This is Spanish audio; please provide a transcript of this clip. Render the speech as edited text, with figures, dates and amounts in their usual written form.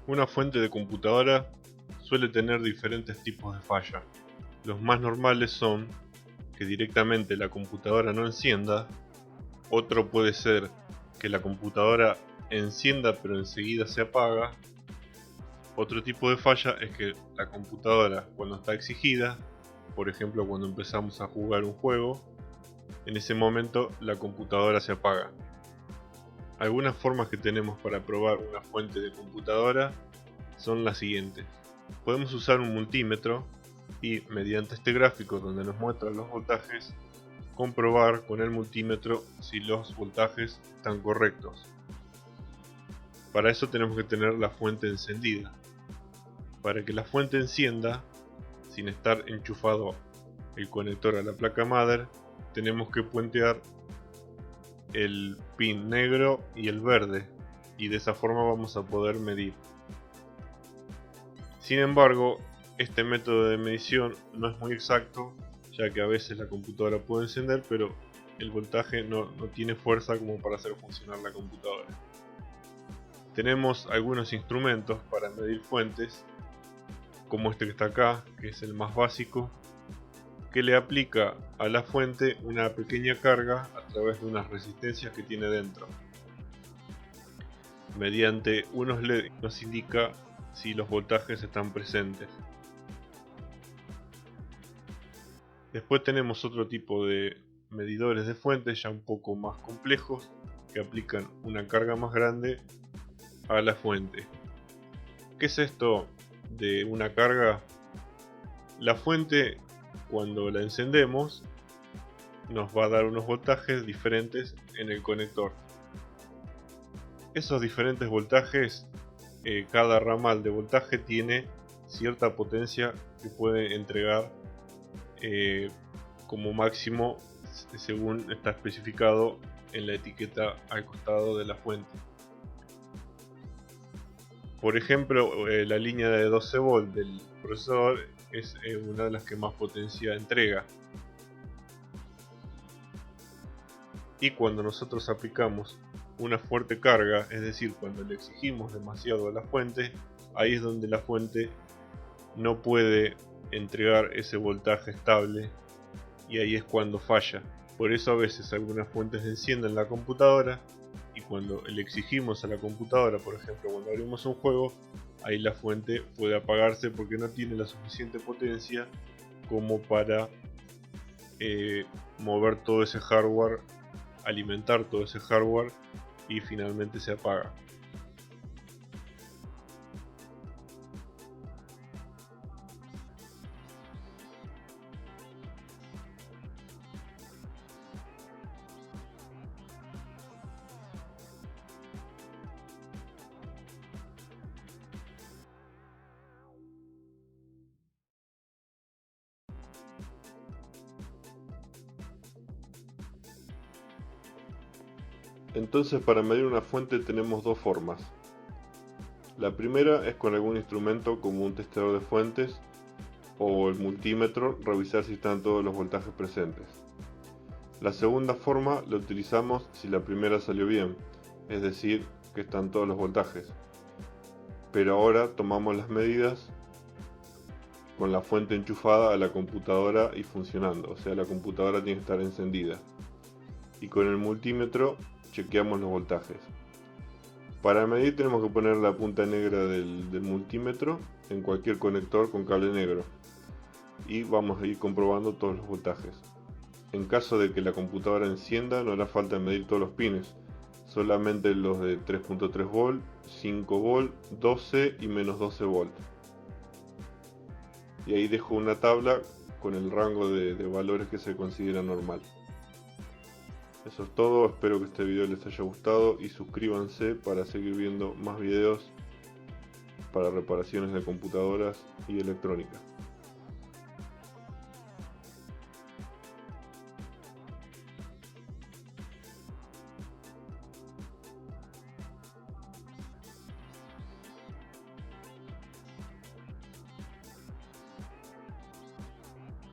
Una fuente de computadora suele tener diferentes tipos de falla. Los más normales son que directamente la computadora no encienda. Otro puede ser que la computadora encienda pero enseguida se apaga. Otro tipo de falla es que la computadora, cuando está exigida, por ejemplo cuando empezamos a jugar un juego, en ese momento la computadora se apaga. Algunas formas que tenemos para probar una fuente de computadora son las siguientes. Podemos usar un multímetro y mediante este gráfico donde nos muestra los voltajes, comprobar con el multímetro si los voltajes están correctos. Para eso tenemos que tener la fuente encendida. Para que la fuente encienda, sin estar enchufado el conector a la placa madre, tenemos que puentear el pin negro y el verde, y de esa forma vamos a poder medir. Sin embargo, este método de medición no es muy exacto, ya que a veces la computadora puede encender, pero el voltaje no tiene fuerza como para hacer funcionar la computadora. Tenemos algunos instrumentos para medir fuentes, como este que está acá, que es el más básico, que le aplica a la fuente una pequeña carga a través de unas resistencias que tiene dentro. Mediante unos LED nos indica si los voltajes están presentes. Después tenemos otro tipo de medidores de fuentes ya un poco más complejos, que aplican una carga más grande a la fuente. ¿Qué es esto de una carga? La fuente, cuando la encendemos, nos va a dar unos voltajes diferentes en el conector. Esos diferentes voltajes, cada ramal de voltaje tiene cierta potencia que puede entregar como máximo según está especificado en la etiqueta al costado de la fuente. Por ejemplo, la línea de 12 volt del procesador es una de las que más potencia entrega. Y cuando nosotros aplicamos una fuerte carga, es decir, cuando le exigimos demasiado a la fuente, ahí es donde la fuente no puede entregar ese voltaje estable y ahí es cuando falla. Por eso a veces algunas fuentes encienden la computadora y cuando le exigimos a la computadora, por ejemplo cuando abrimos un juego, ahí la fuente puede apagarse porque no tiene la suficiente potencia como para mover todo ese hardware, alimentar todo ese hardware y finalmente se apaga. Entonces, para medir una fuente tenemos dos formas. La primera es con algún instrumento como un testador de fuentes o el multímetro, revisar si están todos los voltajes presentes. La segunda forma la utilizamos si la primera salió bien, es decir, que están todos los voltajes. Pero ahora tomamos las medidas con la fuente enchufada a la computadora y funcionando, o sea, la computadora tiene que estar encendida. Y con el multímetro chequeamos los voltajes. Para medir tenemos que poner la punta negra del multímetro en cualquier conector con cable negro y vamos a ir comprobando todos los voltajes. En caso de que la computadora encienda no hará falta medir todos los pines, solamente los de 3.3 volt, 5 volt, 12 y menos 12 volt. Y ahí dejo una tabla con el rango de valores que se considera normal. Eso es todo, espero que este video les haya gustado y suscríbanse para seguir viendo más videos para reparaciones de computadoras y electrónica.